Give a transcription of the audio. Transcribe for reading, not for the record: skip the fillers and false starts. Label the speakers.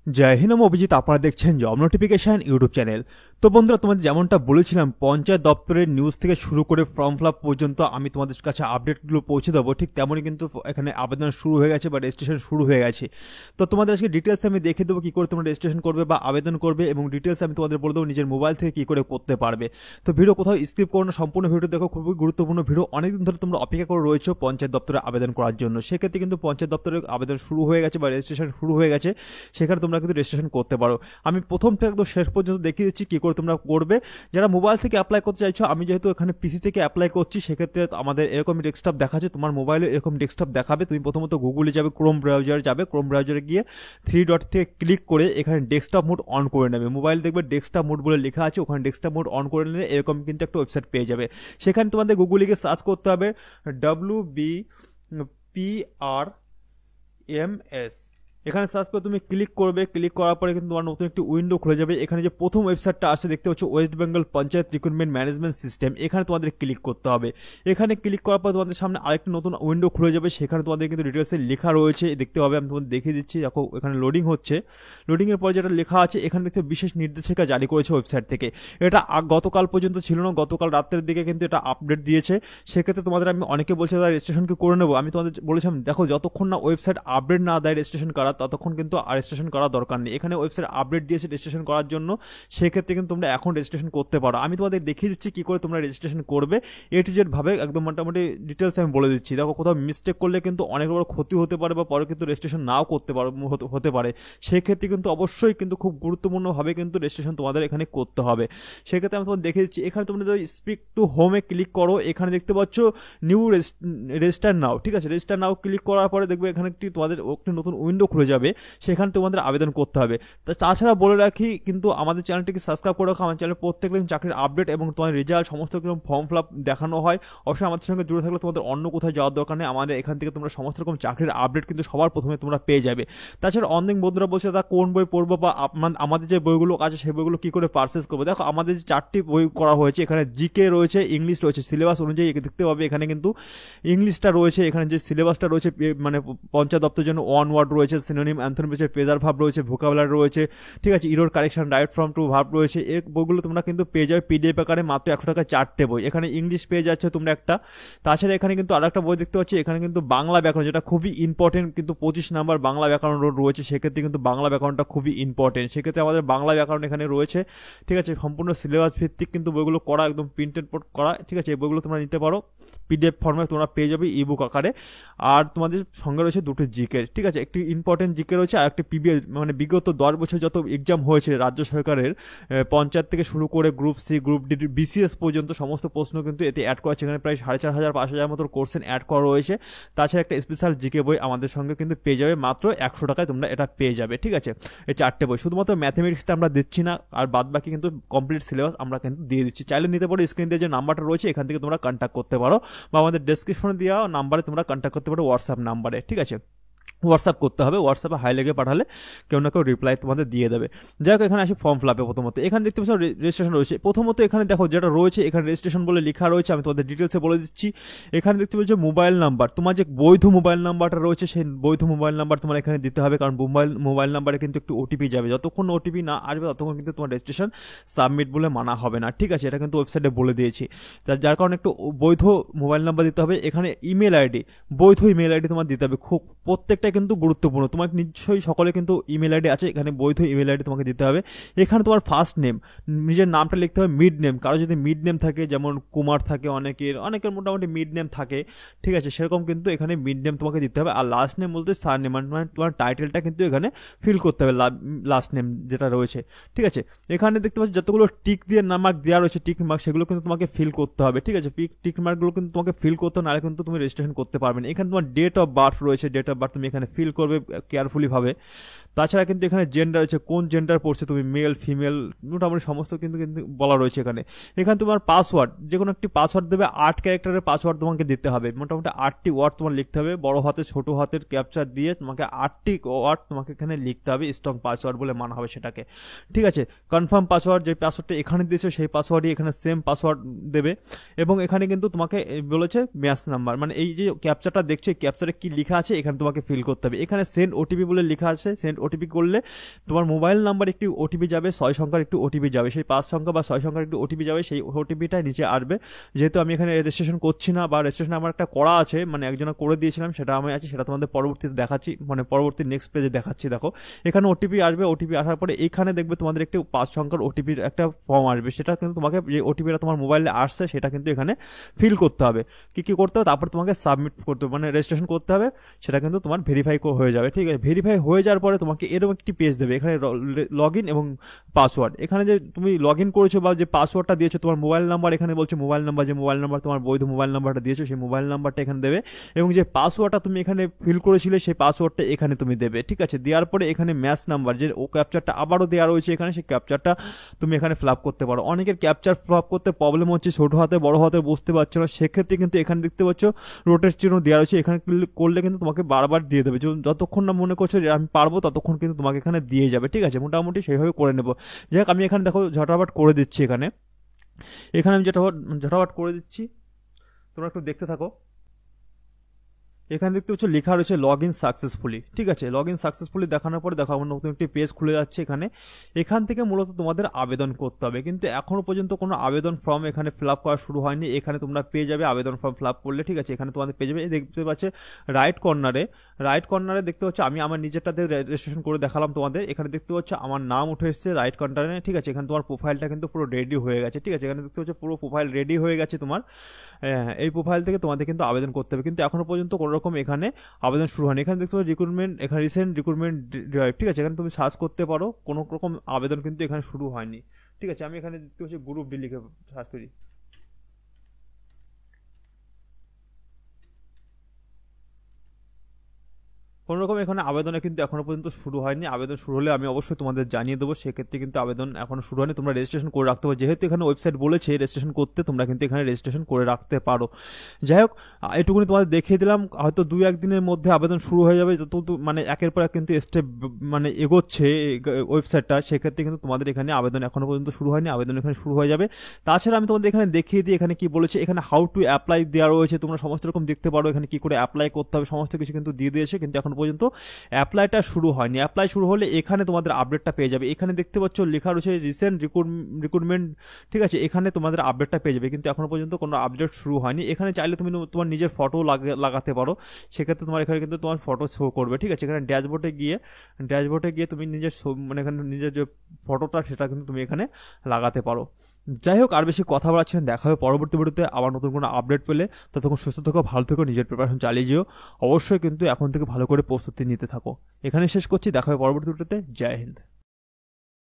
Speaker 1: জয় হিন্দ, আমি অভিজিৎ। আপনারা দেখছেন জব নোটিফিকেশন ইউটিউব চ্যানেল। তো বন্ধুরা, তোমাদের যেমনটা বলেছিলাম, পঞ্চায়েত দপ্তরের নিউজ থেকে শুরু করে ফর্ম ফিল আপ পর্যন্ত আমি তোমাদের কাছে আপডেটগুলো পৌঁছে দেবো। ঠিক তেমনই কিন্তু এখানে আবেদন শুরু হয়ে গেছে বা রেজিস্ট্রেশন শুরু হয়ে গেছে। তো তোমাদের আজকে ডিটেলস আমি দেখে দেবো কী করে তোমরা রেজিস্ট্রেশন করবে বা আবেদন করবে, এবং ডিটেলস আমি তোমাদের বলে দেবো নিজের মোবাইল থেকে কী করে করতে পারবে। তো ভিডিও কোথাও স্কিপ করো না, সম্পূর্ণ ভিডিও দেখো, খুবই গুরুত্বপূর্ণ ভিডিও। অনেকদিন ধরে তোমরা অপেক্ষা করে রয়েছো পঞ্চায়েত দপ্তরে আবেদন করার জন্য। সেক্ষেত্রে কিন্তু পঞ্চায়েত দপ্তরে আবেদন শুরু হয়ে গেছে বা রেজিস্ট্রেশন শুরু হয়ে গেছে, সেখানে তোমরা কিন্তু রেজিস্ট্রেশন করতে পারো। আমি প্রথম থেকে একদম শেষ পর্যন্ত দেখিয়ে দিচ্ছি কী করে তোমরা করবে। যারা মোবাইল থেকে অ্যাপ্লাই করতে চাইছো, আমি যেহেতু এখানে পিসি থেকে অ্যাপ্লাই করছি, সেক্ষেত্রে আমাদের এরকম ডেস্কটপ দেখাচ্ছে, তোমার মোবাইলে এরকম ডেস্কটপ দেখাবে। তুমি প্রথমত গুগলে যাবে, ক্রোম ব্রাউজারে যাবে, ক্রোম ব্রাউজারে গিয়ে 3 ডট থেকে ক্লিক করে এখানে ডেস্কটপ মোড অন করে নেবে। মোবাইল দেখবে ডেস্কটপ মোড বলে লেখা আছে, ওখানে ডেস্কটপ মোড অন করে নিলে এরকম কিন্তু একটা ওয়েবসাইট পেয়ে যাবে। সেখানে তোমাদের গুগলে গিয়ে সার্চ করতে হবে WBPRMS। এখানে সার্চ করে তুমি ক্লিক করবে। ক্লিক করার পরে কিন্তু তোমার নতুন একটি উইন্ডো খুলে যাবে। এখানে যে প্রথম ওয়েবসাইটটা আসছে দেখতে পাচ্ছ, West Bengal panchayat recruitment management system, এখানে তোমাদের ক্লিক করতে হবে। এখানে ক্লিক করার পর তোমাদের সামনে আরেকটি নতুন উইন্ডো খুলে যাবে। সেখানে তোমাদের কিন্তু ডিটেলসে লেখা রয়েছে, দেখতে পাবে। আমি তোমাদের দেখিয়ে দিচ্ছি, দেখো এখানে লোডিং হচ্ছে। লোডিংয়ের পরে যেটা লেখা আছে, এখানে দেখতে বিশেষ নির্দেশিকা জারি করেছে ওয়েবসাইট থেকে। এটা গতকাল পর্যন্ত ছিল না, গতকাল রাতের দিকে কিন্তু এটা আপডেট দিয়েছে। সেক্ষেত্রে তোমাদের আমি অনেকে বলছে তারা রেজিস্ট্রেশনকে করে নেবো। আমি তোমাদের বলেছিলাম, দেখো যতক্ষণ না ওয়েবসাইট আপডেট না দেয় রেজিস্ট্রেশন করা, ততক্ষণ কিন্তু রেজিস্ট্রেশন করার দরকার নেই। এখানে ওয়েবসাইট আপডেট দিয়েছে রেজিস্ট্রেশন করার জন্য, সেক্ষেত্রে কিন্তু তোমরা এখন রেজিস্ট্রেশন করতে পারো। আমি তোমাদের দেখিয়ে দিচ্ছি কী করে তোমরা রেজিস্ট্রেশন করবে, এ টু জেড ভাবে একদম মোটামুটি ডিটেলস আমি বলে দিচ্ছি। দেখো কোথাও মিস্টেক করলে কিন্তু অনেক বড় ক্ষতি হতে পারে, বা পরে কিন্তু রেজিস্ট্রেশন নাও করতে হতে পারে। সেক্ষেত্রে কিন্তু অবশ্যই কিন্তু খুব গুরুত্বপূর্ণভাবে কিন্তু রেজিস্ট্রেশন তোমাদের এখানে করতে হবে। সেক্ষেত্রে আমি তোমাদের দেখিয়ে দিচ্ছি। এখানে তোমরা যদি স্পিক টু হোমে ক্লিক করো, এখানে দেখতে পাচ্ছ নিউ রেজিস্টার নাও। ঠিক আছে, রেজিস্টার নাও ক্লিক করার পরে দেখবে এখানে একটি তোমাদের একটি নতুন উইন্ডো খুলে যাবে। সেখানে তোমাদের আবেদন করতে হবে। তাছাড়া বলে রাখি, কিন্তু আমাদের চ্যানেলটিকে সাবস্ক্রাইব করে রাখো। আমার চ্যানেলে প্রত্যেকদিন চাকরির আপডেট এবং তোমার রেজাল্ট সমস্ত রকম ফর্ম ফিল আপ দেখানো হয়। অবশ্যই আমাদের সঙ্গে জুড়ে থাকলে তোমাদের অন্য কোথাও যাওয়ার দরকার নেই। আমাদের এখান থেকে তোমরা সমস্ত রকম চাকরির আপডেট কিন্তু সবার প্রথমে তোমরা পেয়ে যাবে। তাছাড়া অনেক বন্ধুরা বলছে তা কোন বই পড়বো, বা আমাদের যে বইগুলো আছে সেই বইগুলো কী করে পারচেস করবো। দেখো আমাদের যে 4টি বই করা হয়েছে, এখানে জিকে রয়েছে, ইংলিশ রয়েছে। সিলেবাস অনুযায়ী দেখতে পাবে এখানে কিন্তু ইংলিশটা রয়েছে। এখানে যে সিলেবাসটা রয়েছে, মানে পঞ্চায়েত দপ্তরের জন্য 1 ওয়ার্ড রয়েছে, সিনোনিম, অ্যান্থোনিম রয়েছে, প্রেজার ভার্ব রয়েছে, ভোকাবুলারি রয়েছে। ঠিক আছে, error correction, right from to verb রয়েছে। এই বইগুলো তোমরা কিন্তু পেয়ে যাবে পিডিএফ আকারে, মাত্র 100 টাকা 4টে বই। এখানে ইংলিশ পেয়ে যাচ্ছে তোমরা একটা। তাছাড়া এখানে কিন্তু আরেকটা বই দেখতে পাচ্ছি, এখানে কিন্তু বাংলা ব্যাকরণ, যেটা খুবই ইম্পর্টেন্ট, কিন্তু 25 নাম্বার বাংলা ব্যাকরণ রয়েছে। সেক্ষেত্রে কিন্তু বাংলা ব্যাকরণটা খুবই ইম্পর্টেন্ট। সেক্ষেত্রে আমাদের বাংলা ব্যাকরণ এখানে রয়েছে। ঠিক আছে, সম্পূর্ণ সিলেবাস ভিত্তিক কিন্তু বইগুলো করা, একদম প্রিন্টেড করা। ঠিক আছে, এই বইগুলো তোমরা নিতে পারো, পিডিএফ ফর্মে তোমরা পেয়ে যাবে ইবুক আকারে। আর তোমাদের সঙ্গে রয়েছে 2টি জিকে। ঠিক আছে, একটি ইম্পর্টেন্ট জিকে রয়েছে, আর একটি পিবিএল, মানে বিগত 10 বছর যত এক্সাম হয়েছে রাজ্য সরকারের, পঞ্চায়েত থেকে শুরু করে group C, group D, BCS পর্যন্ত সমস্ত প্রশ্ন কিন্তু এতে অ্যাড করা আছে। এখানে প্রায় 4500-5000 মতো কোশ্চেন অ্যাড করা রয়েছে। তাছাড়া একটা স্পেশাল জিকে বই আমাদের সঙ্গে কিন্তু পেয়ে যাবে, মাত্র 100 টাকায় তোমরা এটা পেয়ে যাবে। ঠিক আছে, এই 4টে বই। শুধুমাত্র ম্যাথমেটিক্সটা আমরা দিচ্ছি না, আর বাদ বাকি কিন্তু কমপ্লিট সিলেবাস আমরা কিন্তু দিয়ে দিচ্ছি। চাইলে নিতে পারো, স্ক্রিন দিয়ে যে নাম্বারটা রয়েছে এখান থেকে তোমরা কন্ট্যাক্ট করতে পারো, বা আমাদের ডেসক্রিপশনে দেওয়া নাম্বারে তোমরা কন্ট্যাক্ট করতে পারো, হোয়াটসঅ্যাপ নাম্বারে। ঠিক আছে, হোয়াটসঅ্যাপ করতে হবে, হোয়াটসঅ্যাপে হাই লেগে পাঠালে কেউ না কেউ রিপ্লাই তোমাদের দিয়ে দেবে। যাই হোক, এখানে আসি ফর্ম ফিল আপে। প্রথমত এখানে দেখতে পাচ্ছ রেজিস্ট্রেশন রয়েছে। প্রথমত এখানে দেখো যেটা রয়েছে, এখানে রেজিস্ট্রেশন বলে লেখা রয়েছে, আমি তোমাদের ডিটেলসে বলে দিচ্ছি। এখানে দেখতে পাচ্ছ মোবাইল নাম্বার, তোমার যে বৈধ মোবাইল নাম্বারটা রয়েছে, সেই বৈধ মোবাইল নাম্বার তোমার এখানে দিতে হবে, কারণ মোবাইল নাম্বারে কিন্তু একটু ওটিপি যাবে। যতক্ষণ ওটিপি না আসবে ততক্ষণ কিন্তু তোমার রেজিস্ট্রেশন সাবমিট বলে মানা হবে না। ঠিক আছে, এটা কিন্তু ওয়েবসাইটে বলে দিয়েছি। যার কারণে একটু বৈধ মোবাইল নাম্বার দিতে হবে। এখানে ইমেল আইডি, বৈধ ইমেল আইডি তোমার দিতে হবে। খুব প্রত্যেকটা কিন্তু গুরুত্বপূর্ণ। তোমার নিশ্চয়ই সকলে কিন্তু ইমেল আইডি আছে, এখানে বৈধ ইমেল আইডি তোমাকে দিতে হবে। এখানে তোমার ফার্স্ট নেম, নিজের নামটা লিখতে হবে। মিড নেম, কারো যদি মিড নেম থাকে, যেমন কুমার থাকে অনেকের মোটামুটি মিড নেম থাকে। ঠিক আছে, সেরকম কিন্তু এখানে মিড নেম তোমাকে দিতে হবে। আর লাস্ট নেম বলতে সার নেম, মানে তোমার টাইটেলটা কিন্তু এখানে ফিল করতে হবে, লাস্ট নেম যেটা রয়েছে। ঠিক আছে, এখানে দেখতে পাচ্ছি যতগুলো টিক দিয়ে মার্ক দেওয়া রয়েছে, টিক মার্ক, সেগুলো কিন্তু তোমাকে ফিল করতে হবে। ঠিক আছে, টিক মার্কগুলো কিন্তু তোমাকে ফিল করতে হবে, নাহলে কিন্তু তুমি রেজিস্ট্রেশন করতে পারবে না। এখানে তোমার ডেট অফ বার্থ রয়েছে, ডেট অফ বার্থ তুমি এখানে ফিল করবে কেয়ারফুলি ভাবে। তাছাড়া কিন্তু এখানে জেন্ডার রয়েছে, কোন জেন্ডার পড়ছে তুমি, মেল ফিমেল, মোটামুটি সমস্ত কিন্তু বলা রয়েছে এখানে। এখানে তোমার পাসওয়ার্ড, যে কোনো একটি পাসওয়ার্ড দেবে, 8 ক্যারেক্টারের পাসওয়ার্ড তোমাকে দিতে হবে। মোটামুটি 8টি ওয়ার্ড তোমার লিখতে হবে, বড় হাতে ছোট হাতের ক্যাপচার দিয়ে তোমাকে 8টি ওয়ার্ড তোমাকে এখানে লিখতে হবে, স্ট্রং পাসওয়ার্ড বলে মানা হবে সেটাকে। ঠিক আছে, কনফার্ম পাসওয়ার্ড, যে পাসওয়ার্ডটা এখানে দিয়েছো সেই পাসওয়ার্ডই এখানে সেম পাসওয়ার্ড দেবে। এবং এখানে কিন্তু তোমাকে বলেছে ম্যাচ নাম্বার, মানে এই যে ক্যাপচারটা দেখছো, এই ক্যাপচারে কি লেখা আছে এখানে তোমাকে ফিল করতে হবে। এখানে সেন্ড ওটিপি বলে লেখা আছে, সেন্ড ওটিপি করলে তোমার মোবাইল নাম্বার একটি ওটিপি যাবে, 6 সংখ্যার একটি ওটিপি যাবে, সেই 5 সংখ্যা বা 6 সংখ্যার একটি ওটিপি যাবে, সেই ওটিপিটা নিচে আসবে। যেহেতু আমি এখানে রেজিস্ট্রেশন করছি না বা রেজিস্ট্রেশন আমার একটা করা আছে, মানে একজনে করে দিয়েছিলাম, সেটা আমি আছে, সেটা তোমাদের পরবর্তীতে দেখাচ্ছি, মানে পরবর্তী নেক্সট পেজে দেখাচ্ছি। দেখো এখানে ওটিপি আসবে, ওটিপি আসার পরে এখানে দেখবে তোমাদের একটি 5 সংখ্যার ওটিপির একটা ফর্ম আসবে, সেটা কিন্তু তোমাকে যে ওটিপিটা তোমার মোবাইলে আসছে সেটা কিন্তু এখানে ফিল করতে হবে। কি করতে হবে, তারপর তোমাকে সাবমিট করতে হবে, মানে রেজিস্ট্রেশন করতে হবে, সেটা কিন্তু তোমার ভেরিফাই হয়ে যাবে। ঠিক আছে, ভেরিফাই হয়ে যাওয়ার পরে তোমাকে এরকম একটি পেজ দেবে, এখানে লগ ইন এবং পাসওয়ার্ড। এখানে যে তুমি লগ ইন করেছো বা যে পাসওয়ার্ডটা দিয়েছো, তোমার মোবাইল নাম্বার, এখানে বলছো মোবাইল নাম্বার, যে মোবাইল নাম্বার তোমার বৈধ মোবাইল নাম্বারটা দিয়েছো সেই মোবাইল নাম্বারটা এখানে দেবে, এবং যে পাসওয়ার্ডটা তুমি এখানে ফিল করেছিলে সেই পাসওয়ার্ডটা এখানে তুমি দেবে। ঠিক আছে, দেওয়ার পরে এখানে ম্যাচ নাম্বার, যে ও ক্যাপচারটা আবারও দেওয়া রয়েছে এখানে, সেই ক্যাপচারটা তুমি এখানে ফিল আপ করতে পারো। অনেকের ক্যাপচার ফিল আপ করতে প্রবলেম হচ্ছে, ছোট হাতে বড় হাতে বুঝতে পারছো না, সেক্ষেত্রে কিন্তু এখানে দেখতে পাচ্ছ রোটের চিহ্ন দেওয়া রয়েছে, এখানে ক্লিক করলে কিন্তু তোমাকে বারবার দিয়ে দেবে, যতক্ষণ না মনে করছো যে আমি পারবো ততক্ষণ কিন্তু তোমাকে এখানে দিয়ে যাবে। ঠিক আছে, মোটামুটি সেইভাবে করে নেবো। যাই হোক, আমি এখানে দেখো ঝটাফট করে দিচ্ছি, এখানে আমি ঝটাফট করে দিচ্ছি, তোমরা একটু দেখতে থাকো। এখানে দেখতে হচ্ছে লেখা রয়েছে লগ ইন সাকসেসফুলি। ঠিক আছে, লগ ইন সাকসেসফুলি দেখানোর পরে দেখো আমার নতুন একটি পেজ খুলে যাচ্ছে এখান থেকে মূলত তোমাদের আবেদন করতে হবে, কিন্তু এখনো পর্যন্ত কোনো আবেদন ফর্ম এখানে ফিল আপ করা শুরু হয়নি। এখানে তোমরা পেয়ে যাবে আবেদন ফর্ম ফিল আপ করলে। ঠিক আছে, এখানে তোমাদের পেয়ে যাবে, দেখতে পাচ্ছে রাইট কর্নারে দেখতে হচ্ছে, আমি আমার নিজেরটাতে রেজিস্ট্রেশন করে দেখালাম তোমাদের, এখানে দেখতে হচ্ছে আমার নাম উঠে এসেছে রাইট কর্নারে। ঠিক আছে, এখানে তোমার প্রোফাইলটা কিন্তু পুরো রেডি হয়ে গেছে। ঠিক আছে, এখানে দেখতে হচ্ছে পুরো প্রোফাইল রেডি হয়ে গেছে তোমার। এই প্রোফাইল থেকে তোমাদের কিন্তু আবেদন করতে হবে, কিন্তু এখনো পর্যন্ত কোনো রকম এখানে আবেদন শুরু হয়নি। এখানে দেখতে পাচ্ছ রিক্রুটমেন্ট, এখানে রিসেন্ট রিক্রুটমেন্ট ড্রাইভ। ঠিক আছে, এখানে তুমি সার্চ করতে পারো, কোনো রকম আবেদন কিন্তু এখানে শুরু হয়নি। ঠিক আছে, আমি এখানে দেখতে পাচ্ছি গ্রুপ ডি লিখে সার্চ করি। কোনো রকম এখানে আবেদনে কিন্তু এখনো পর্যন্ত শুরু হয়নি। আবেদন শুরু হলে আমি অবশ্যই তোমাদের জানিয়ে দেবো, সেক্ষেত্রে কিন্তু আবেদন এখনো শুরু হয়নি, তোমরা রেজিস্ট্রেশন করে রাখতে পারো। যেহেতু এখানে ওয়েবসাইট বলেছে রেজিস্ট্রেশন করতে, তোমরা কিন্তু এখানে রেজিস্ট্রেশন করে রাখতে পারো। যাই হোক, এটুকুনি তোমাদের দেখিয়ে দিলাম, হয়তো 2-1 দিনের মধ্যে আবেদন শুরু হয়ে যাবে, যত মানে একের পর এক কিন্তু স্টেপ মানে এগোচ্ছে ওয়েবসাইটটা, সেক্ষেত্রে কিন্তু তোমাদের এখানে আবেদন এখনো পর্যন্ত শুরু হয়নি, আবেদন এখানে শুরু হয়ে যাবে। তাছাড়া আমি তোমাদের এখানে দেখিয়ে দিই এখানে কি বলেছে, এখানে হাউ টু অ্যাপ্লাই দেওয়া রয়েছে, তোমরা সমস্ত রকম দেখতে পারো, এখানে কি করে অ্যাপ্লাই করতে হবে সমস্ত কিছু কিন্তু দিয়ে দিয়েছে, কিন্তু এখন পর্যন্ত অ্যাপ্লাইটা শুরু হয়নি। অ্যাপ্লাই শুরু হলে এখানে তোমাদের আপডেটটা পেয়ে যাবে। এখানে দেখতে পাচ্ছ লেখা রয়েছে রিসেন্ট রিক্রুটমেন্ট। ঠিক আছে, এখানে তোমাদের আপডেটটা পেয়ে যাবে, কিন্তু এখনো পর্যন্ত কোনো আপডেট শুরু হয়নি। এখানে চাইলে তুমি তোমার নিজের ফটো লাগাতে পারো, সেক্ষেত্রে তোমার এখানে কিন্তু তোমার ফটো শো করবে। ঠিক আছে, এখানে ড্যাশবোর্ডে গিয়ে তুমি নিজের মানে এখানে নিজের যে ফটোটা সেটা কিন্তু তুমি এখানে লাগাতে পারো। যাই হোক, আর বেশি কথা বলাচ্ছি না, দেখা হবে পরবর্তী ভিডিওতে আবার নতুন কোনো আপডেট পেলে। ততক্ষণ সুস্থ থেকো, ভালো থেকো, নিজের প্রিপারেশন চালিয়ে যেও। অবশ্যই কিন্তু এখন থেকে ভালো করে প্রস্তুতি নিতে থাকো। এখানে শেষ করছি, দেখা হবে পরবর্তী ভিডিওতে। জয় হিন্দ।